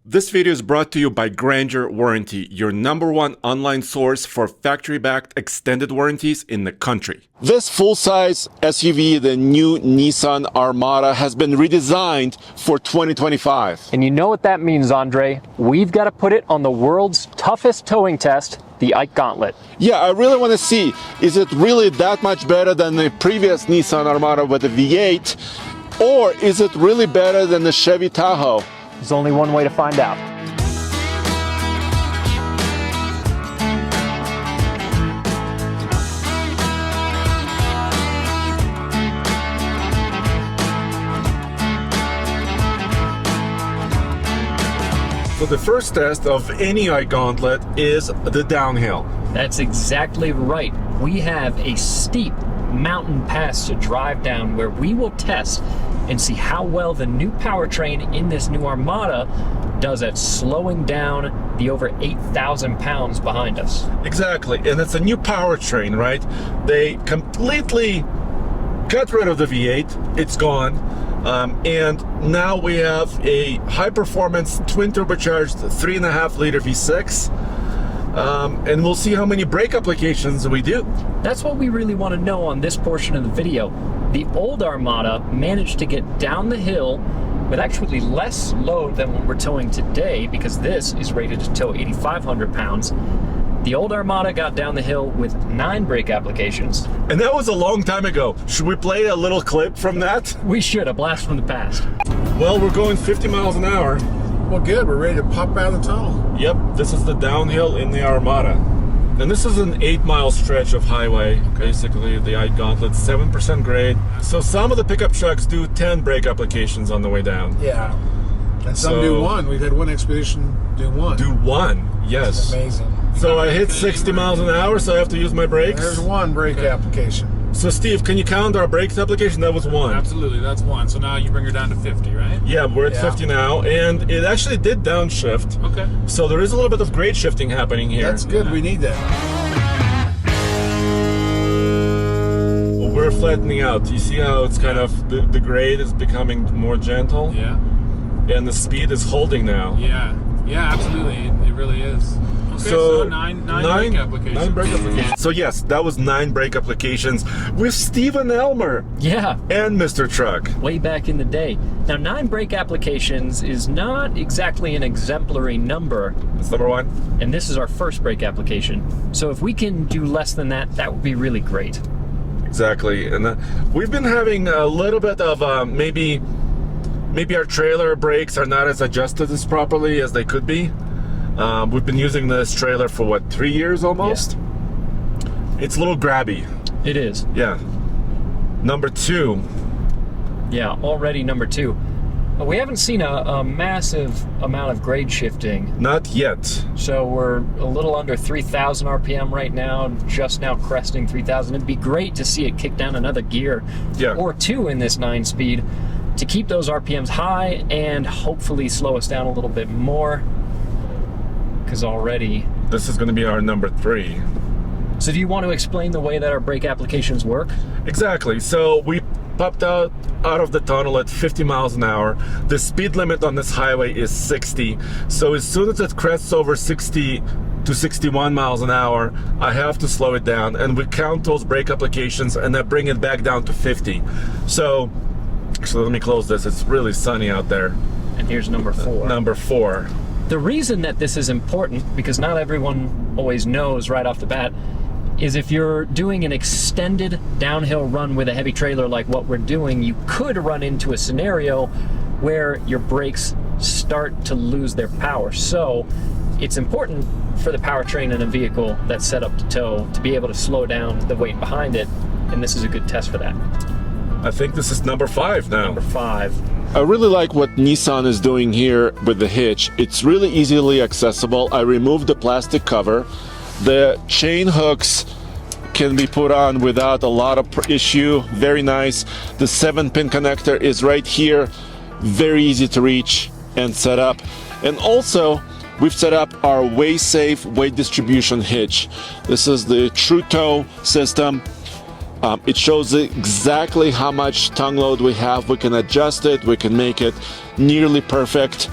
This video is brought to you by Grandeur Warranty, your #1 online source for factory-backed extended warranties in the country. This full-size SUV, the new Nissan Armada, has been redesigned for 2025. And you know what that means, Andre? We've got to put it on the world's toughest towing test, the Ike Gauntlet. Yeah, I really want to see, is it really that much better than the previous Nissan Armada with the V8? Or is it really better than the Chevy Tahoe? There's only one way to find out. So the first test of any Ike Gauntlet is the downhill. That's exactly right. We have a steep mountain pass to drive down where we will test and see how well the new powertrain in this new Armada does at slowing down the over 8,000 pounds behind us. Exactly, and it's a new powertrain, right? They completely got rid of the V8, it's gone, and now we have a high-performance twin turbocharged 3.5 liter V6, and we'll see how many brake applications we do. That's what we really want to know on this portion of the video. The old Armada managed to get down the hill with actually less load than what we're towing today, because this is rated to tow 8,500 pounds. The old Armada got down the hill with 9 brake applications. And that was a long time ago. Should we play a little clip from that? We should, a blast from the past. Well, we're going 50 miles an hour. Well, good. We're ready to pop out of the tunnel. Yep, this is the downhill in the Armada. And this is an 8-mile stretch of highway, basically, the Ike Gauntlet, 7% grade. So some of the pickup trucks do 10 brake applications on the way down. Yeah. And some do one. We've had one expedition do one. Do one, yes. It's amazing. So I hit 60 miles an hour, so I have to use my brakes? There's one brake application. So Steve, can you count our brakes application? That was 1. Absolutely, that's 1. So now you bring her down to 50, right? Yeah, we're at 50 now, and it actually did downshift. Okay. So there is a little bit of grade shifting happening here. That's good. We need that. We're flattening out. You see how it's kind of, the grade is becoming more gentle? Yeah. And the speed is holding now. Yeah. Yeah, absolutely. It really is. Okay, so nine brake applications. 9 brake applications. So yes, that was 9 brake applications with Stephen Elmer. Yeah. And Mr. Truck. Way back in the day. Now, 9 brake applications is not exactly an exemplary number. That's number 1. And this is our first brake application. So if we can do less than that, that would be really great. Exactly. And we've been having a little bit of maybe our trailer brakes are not as adjusted as properly as they could be. We've been using this trailer for what, 3 years almost? Yeah. It's a little grabby. It is. Yeah. Number 2. Yeah, already number 2. We haven't seen a massive amount of grade shifting. Not yet. So we're a little under 3,000 RPM right now, just now cresting 3,000. It'd be great to see it kick down another gear or 2 in this 9-speed to keep those RPMs high and hopefully slow us down a little bit more. Because already... This is going to be our number 3. So do you want to explain the way that our brake applications work? Exactly. So we popped out of the tunnel at 50 miles an hour. The speed limit on this highway is 60. So as soon as it crests over 60 to 61 miles an hour, I have to slow it down. And we count those brake applications and then bring it back down to 50. So let me close this. It's really sunny out there. And here's number 4. Number 4. The reason that this is important, because not everyone always knows right off the bat, is if you're doing an extended downhill run with a heavy trailer like what we're doing, you could run into a scenario where your brakes start to lose their power. So it's important for the powertrain in a vehicle that's set up to tow to be able to slow down the weight behind it, and this is a good test for that. I think this is number 5 now. Number 5. I really like what Nissan is doing here with the hitch. It's really easily accessible. I removed the plastic cover. The chain hooks can be put on without a lot of issue. Very nice. The 7-pin connector is right here. Very easy to reach and set up. And also, we've set up our WaySafe weight distribution hitch. This is the True Tow system. It shows exactly how much tongue load we have. We can adjust it. We can make it nearly perfect.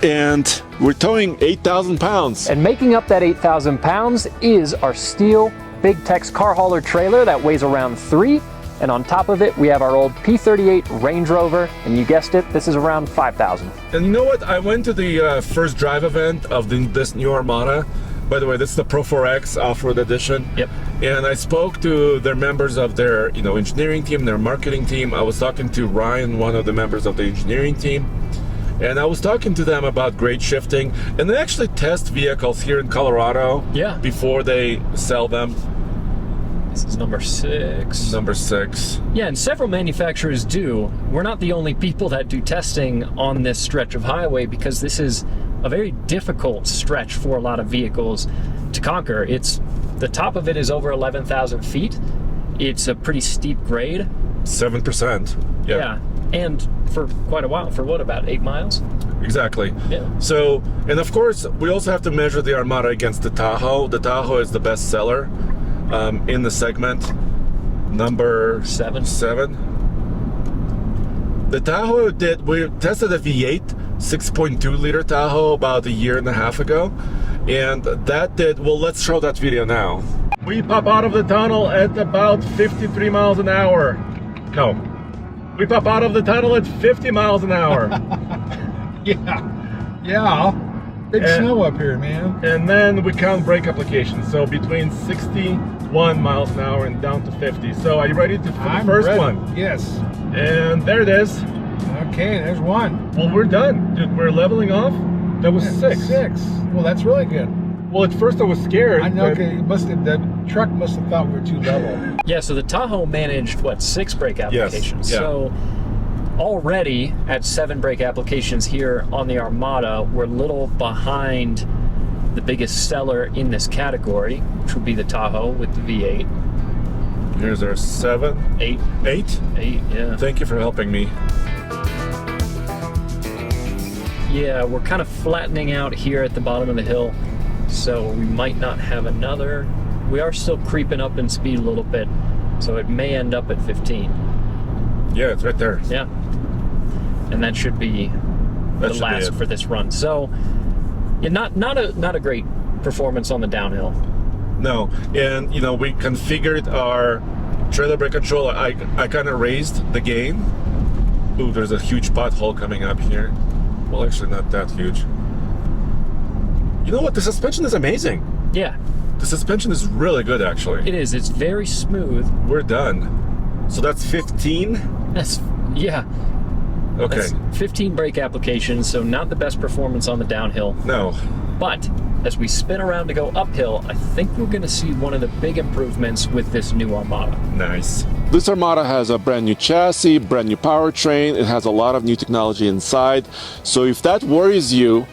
And we're towing 8,000 pounds. And making up that 8,000 pounds is our steel Big Tex car hauler trailer that weighs around 3. And on top of it, we have our old P38 Range Rover. And you guessed it, this is around 5,000. And you know what? I went to the first drive event of this new Armada. By the way, this is the Pro 4X Off-Road Edition. Yep. And I spoke to their members of their engineering team, their marketing team. I was talking to Ryan, one of the members of the engineering team. And I was talking to them about grade shifting. And they actually test vehicles here in Colorado before they sell them. This is number 6. Number 6. Yeah, and several manufacturers do. We're not the only people that do testing on this stretch of highway because this is a very difficult stretch for a lot of vehicles to conquer. The top of it is over 11,000 feet. It's a pretty steep grade. 7%. Yeah. And for quite a while, for what, about 8 miles? Exactly. Yeah. So, and of course, we also have to measure the Armada against the Tahoe. The Tahoe is the best seller in the segment. Number 7. The Tahoe we tested a V8, 6.2 liter Tahoe about 1.5 years ago. And that did, well, let's show that video now. We pop out of the tunnel at about 53 miles an hour. No. We pop out of the tunnel at 50 miles an hour. Yeah. Big snow up here, man. And then we count brake applications. So between 61 miles an hour and down to 50. So are you ready for the first ready. one? Yes. And there it is. Okay, there's one. Well, we're done. Dude, we're leveling off. That was 6. 6. Well, that's really good. Well, at first I was scared. I know, the truck must have thought we were too level. Yeah, so the Tahoe managed, 6 brake applications? Yes. Yeah. So already at 7 brake applications here on the Armada, we're a little behind the biggest seller in this category, which would be the Tahoe with the V8. Here's our 7. 8. 8? 8, yeah. Thank you for helping me. Yeah, we're kind of flattening out here at the bottom of the hill, so we might not have another. We are still creeping up in speed a little bit, so it may end up at 15. Yeah, it's right there. Yeah. And that should be the last for this run. So, yeah, not a great performance on the downhill. No, and we configured our trailer brake controller. I kind of raised the gain. Ooh, there's a huge pothole coming up here. Well, actually not that huge. You know what? The suspension is amazing. Yeah. The suspension is really good, actually. It is. It's very smooth. We're done. So that's 15? Yeah. Okay. That's 15 brake applications, so not the best performance on the downhill. No. But as we spin around to go uphill, I think we're going to see one of the big improvements with this new Armada. Nice. This Armada has a brand new chassis, brand new powertrain. It has a lot of new technology inside. So if that worries you,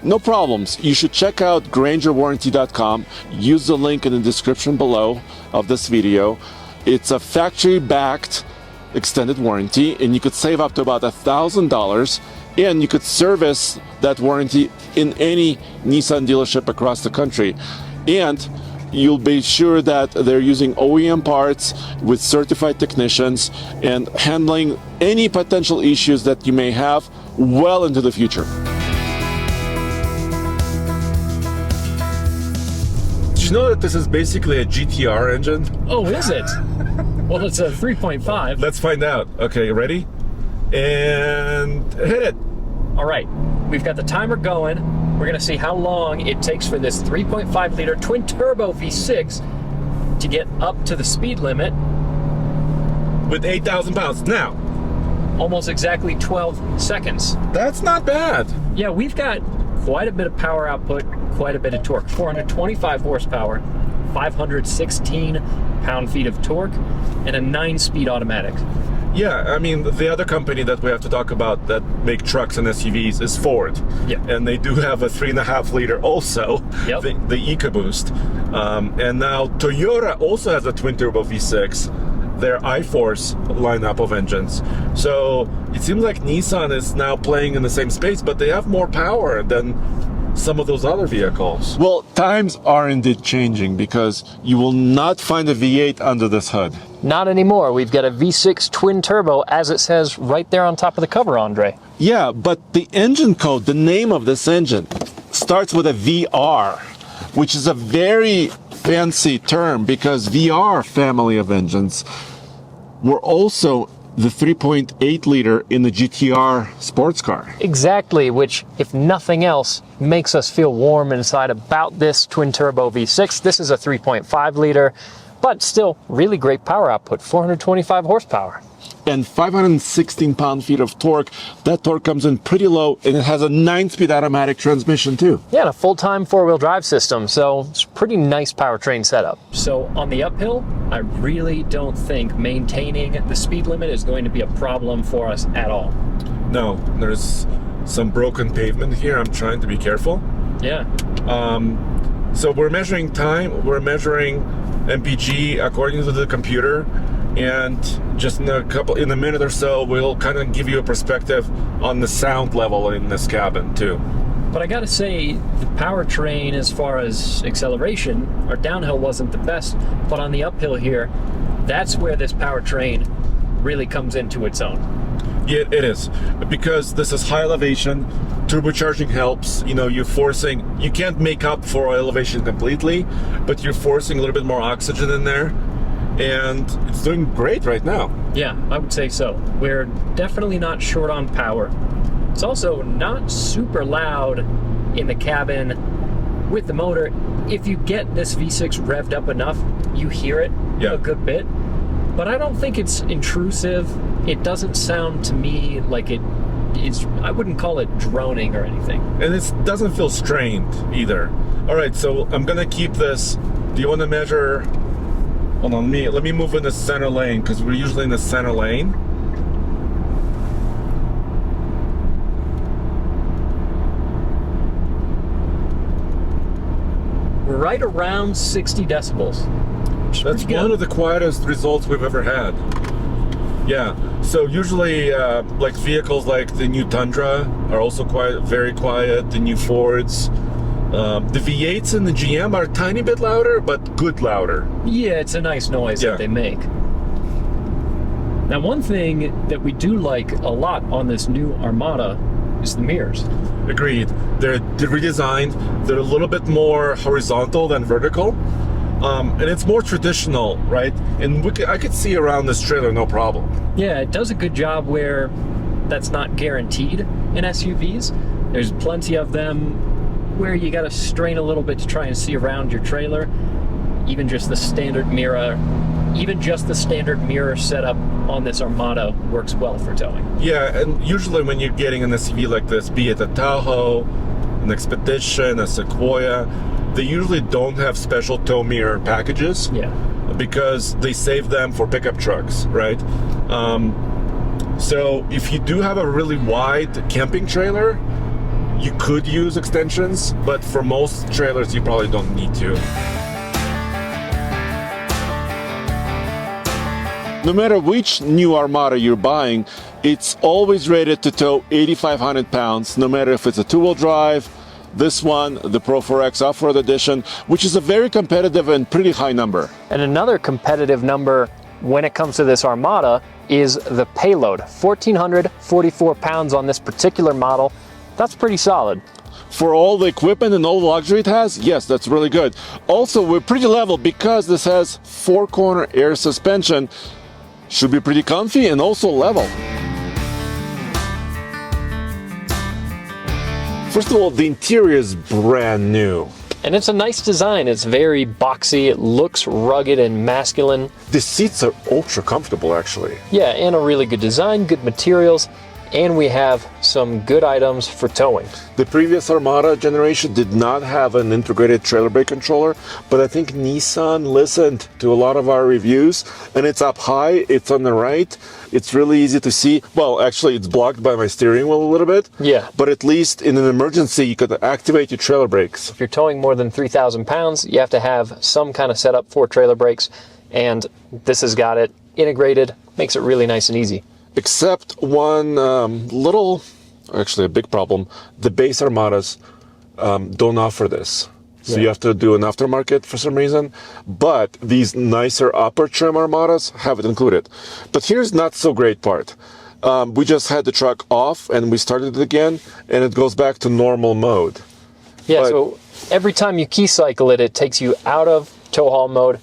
no problems. You should check out GrangerWarranty.com. Use the link in the description below of this video. It's a factory-backed extended warranty, and you could save up to about $1,000, and you could service that warranty in any Nissan dealership across the country. And you'll be sure that they're using OEM parts with certified technicians and handling any potential issues that you may have well into the future. Did you know that this is basically a GTR engine? Oh, is it? Well, it's a 3.5. Let's find out. Okay, ready? And hit it. All right, we've got the timer going. We're gonna see how long it takes for this 3.5 liter twin turbo V6 to get up to the speed limit. With 8,000 pounds. Now. Almost exactly 12 seconds. That's not bad. Yeah, we've got quite a bit of power output, quite a bit of torque. 425 horsepower, 516 pound-feet of torque, and a 9-speed automatic. Yeah, I mean, the other company that we have to talk about that make trucks and SUVs is Ford. Yep. And they do have a 3.5 liter also, yep. the EcoBoost. And now Toyota also has a twin turbo V6, their iForce lineup of engines. So it seems like Nissan is now playing in the same space, but they have more power than some of those other vehicles. Well, times are indeed changing because you will not find a V8 under this hood. Not anymore. We've got a V6 twin turbo, as it says right there on top of the cover, Andre. Yeah, but the engine code, the name of this engine, starts with a VR, which is a very fancy term because VR family of engines were also the 3.8 liter in the GTR sports car. Exactly, which, if nothing else, makes us feel warm inside about this twin-turbo V6. This is a 3.5 liter, but still really great power output, 425 horsepower. And 516 pound-feet of torque. That torque comes in pretty low, and it has a 9-speed automatic transmission too. Yeah, and a full-time four-wheel drive system, so it's a pretty nice powertrain setup. So on the uphill, I really don't think maintaining the speed limit is going to be a problem for us at all. No, there's some broken pavement here. I'm trying to be careful. Yeah. So we're measuring time, we're measuring MPG according to the computer, and just in a minute or so, we'll kind of give you a perspective on the sound level in this cabin too. But I gotta say, the powertrain as far as acceleration, our downhill wasn't the best, but on the uphill here, that's where this powertrain really comes into its own. Yeah, it is. Because this is high elevation, turbocharging helps. You know, you can't make up for elevation completely, but you're forcing a little bit more oxygen in there. And it's doing great right now. Yeah, I would say so. We're definitely not short on power. It's also not super loud in the cabin with the motor. If you get this V6 revved up enough, you hear it a good bit. But I don't think it's intrusive. It doesn't sound to me like it is, I wouldn't call it droning or anything. And it doesn't feel strained either. All right, so I'm gonna keep this. Do you want to measure? Hold on, let me move in the center lane because we're usually in the center lane. We're right around 60 decibels. That's one of the quietest results we've ever had. Yeah, so usually like vehicles like the new Tundra are also quiet, very quiet, the new Fords. The V8s and the GM are a tiny bit louder, but good louder. Yeah, it's a nice noise that they make. Now, one thing that we do like a lot on this new Armada is the mirrors. Agreed. They're redesigned. They're a little bit more horizontal than vertical. And it's more traditional, right? And I could see around this trailer no problem. Yeah, it does a good job where that's not guaranteed in SUVs. There's plenty of them where you got to strain a little bit to try and see around your trailer. Even just the standard mirror setup on this Armada works well for towing. Yeah, and usually when you're getting an SUV like this, be it a Tahoe, an Expedition, a Sequoia, they usually don't have special tow mirror packages. Yeah. Because they save them for pickup trucks, right? So if you do have a really wide camping trailer, you could use extensions, but for most trailers, you probably don't need to. No matter which new Armada you're buying, it's always rated to tow 8,500 pounds, no matter if it's a two-wheel drive, this one, the Pro 4X Off-Road Edition, which is a very competitive and pretty high number. And another competitive number when it comes to this Armada is the payload. 1,444 pounds on this particular model. That's pretty solid. For all the equipment and all the luxury it has, yes, that's really good. Also, we're pretty level because this has 4-corner air suspension. Should be pretty comfy and also level. First of all, the interior is brand new. And it's a nice design. It's very boxy. It looks rugged and masculine. The seats are ultra comfortable, actually. Yeah, and a really good design, good materials. And we have some good items for towing. The previous Armada generation did not have an integrated trailer brake controller, but I think Nissan listened to a lot of our reviews, and it's up high, it's on the right, it's really easy to see. Well, actually, it's blocked by my steering wheel a little bit. Yeah. But at least in an emergency, you could activate your trailer brakes. If you're towing more than 3,000 pounds, you have to have some kind of setup for trailer brakes, and this has got it integrated, makes it really nice and easy. Except one actually a big problem. The base Armadas don't offer this. So you have to do an aftermarket for some reason. But these nicer upper trim Armadas have it included. But here's not so great part. We just had the truck off and we started it again, and it goes back to normal mode. Yeah, But- so every time you key cycle it, it takes you out of tow haul mode,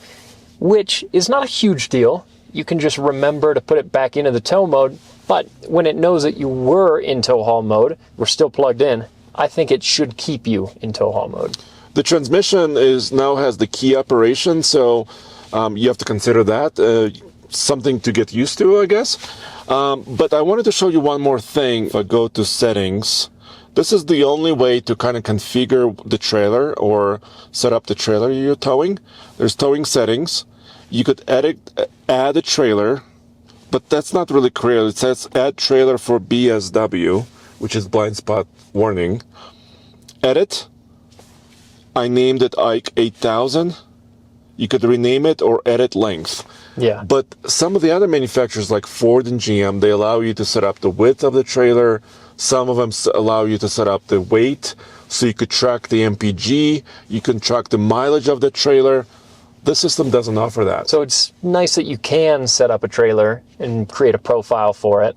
which is not a huge deal. You can just remember to put it back into the tow mode, but when it knows that you were in tow haul mode, we're still plugged in, I think it should keep you in tow haul mode. The transmission now has the key operation, so you have to consider that something to get used to, I guess. But I wanted to show you one more thing. If I go to settings, this is the only way to kind of configure the trailer or set up the trailer you're towing. There's towing settings. You could add a trailer, but that's not really clear. It says add trailer for BSW, which is blind spot warning. Edit. I named it Ike 8000. You could rename it or edit length. Yeah. But some of the other manufacturers like Ford and GM, they allow you to set up the width of the trailer. Some of them allow you to set up the weight, so you could track the MPG, you can track the mileage of the trailer. This system doesn't offer that. So it's nice that you can set up a trailer and create a profile for it,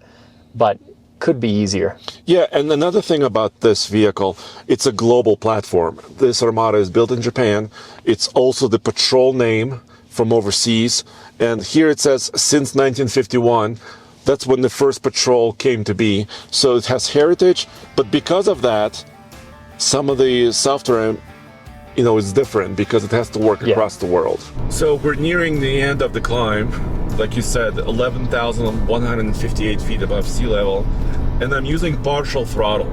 but could be easier. Yeah, and another thing about this vehicle, it's a global platform. This Armada is built in Japan. It's also the patrol name from overseas. And here it says since 1951. That's when the first patrol came to be. So it has heritage, but because of that, some of the software, is different because it has to work across the world. So we're nearing the end of the climb. Like you said, 11,158 feet above sea level. And I'm using partial throttle.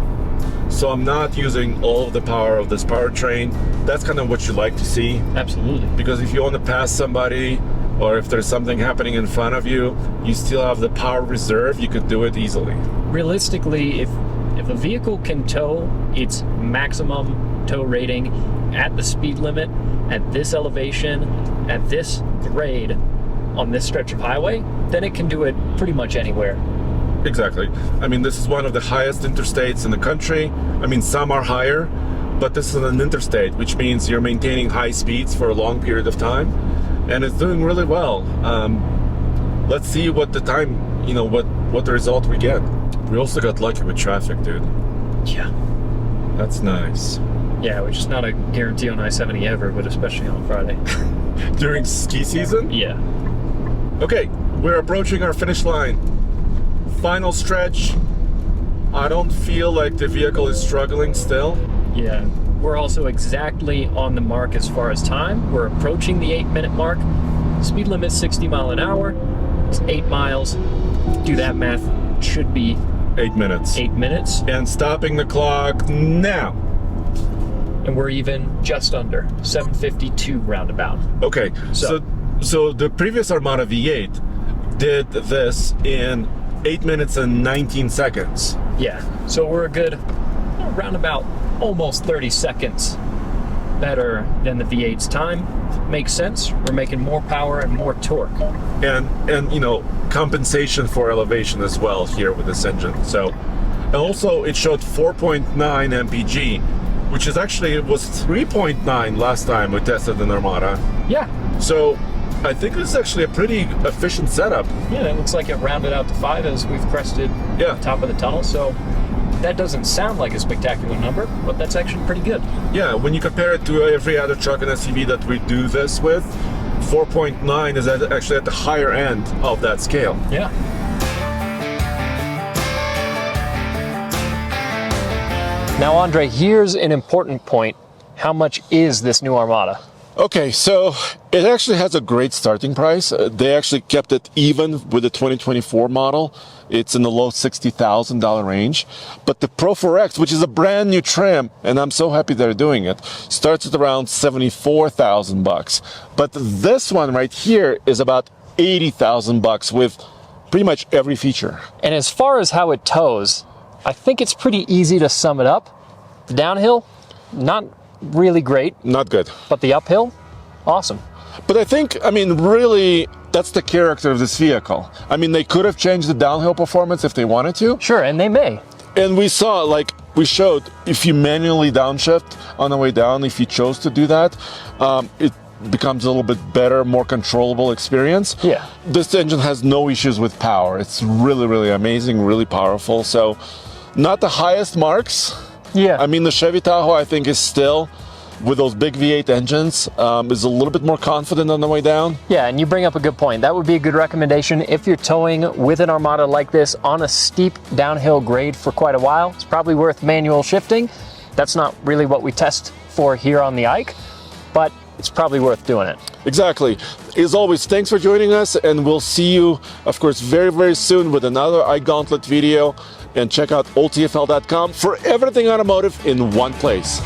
So I'm not using all of the power of this powertrain. That's kind of what you like to see. Absolutely. Because if you want to pass somebody, or if there's something happening in front of you, you still have the power reserve, you could do it easily. Realistically, if a vehicle can tow its maximum tow rating at the speed limit, at this elevation, at this grade, on this stretch of highway, then it can do it pretty much anywhere. Exactly. I mean, this is one of the highest interstates in the country. I mean, some are higher, but this is an interstate, which means you're maintaining high speeds for a long period of time. And it's doing really well. Let's see what the time, what the result we get. We also got lucky with traffic, dude. Yeah. That's nice. Yeah, which is not a guarantee on I-70 ever, but especially on Friday. During ski season? Yeah. Okay, we're approaching our finish line. Final stretch. I don't feel like the vehicle is struggling still. Yeah. We're also exactly on the mark as far as time. We're approaching the 8-minute mark. Speed limit 60 mile an hour. It's 8 miles. Do that math. Should be 8 minutes. 8 minutes. And stopping the clock now. And we're even just under 7:52 roundabout. Okay, so the previous Armada V8 did this in 8 minutes and 19 seconds. Yeah. So we're a good roundabout almost 30 seconds better than the V8's time. Makes sense. We're making more power and more torque. And compensation for elevation as well here with this engine. So, and also it showed 4.9 mpg, which is actually, it was 3.9 last time we tested an Armada. Yeah. So I think this is actually a pretty efficient setup. Yeah, it looks like it rounded out to 5 as we've crested the top of the tunnel. So that doesn't sound like a spectacular number, but that's actually pretty good. Yeah, when you compare it to every other truck and SUV that we do this with, 4.9 is actually at the higher end of that scale. Yeah. Now, Andre, here's an important point. How much is this new Armada? Okay, so it actually has a great starting price. They actually kept it even with the 2024 model. It's in the low $60,000 range. But the Pro 4X, which is a brand new trim, and I'm so happy they're doing it, starts at around $74,000. But this one right here is about $80,000 with pretty much every feature. And as far as how it tows, I think it's pretty easy to sum it up. The downhill, not really great. Not good. But the uphill, awesome. But I think, really, that's the character of this vehicle. They could have changed the downhill performance if they wanted to. Sure, and they may. And we saw, we showed, if you manually downshift on the way down, if you chose to do that, becomes a little bit better, more controllable experience. Yeah. This engine has no issues with power. It's really, really amazing, really powerful. So not the highest marks. Yeah. I mean, the Chevy Tahoe, I think, is still, with those big V8 engines, is a little bit more confident on the way down. Yeah, and you bring up a good point. That would be a good recommendation if you're towing with an Armada like this on a steep downhill grade for quite a while. It's probably worth manual shifting. That's not really what we test for here on the Ike, but it's probably worth doing it. Exactly. As always, thanks for joining us, and we'll see you, of course, very, very soon with another Ike Gauntlet video. And check out oldtfl.com for everything automotive in one place.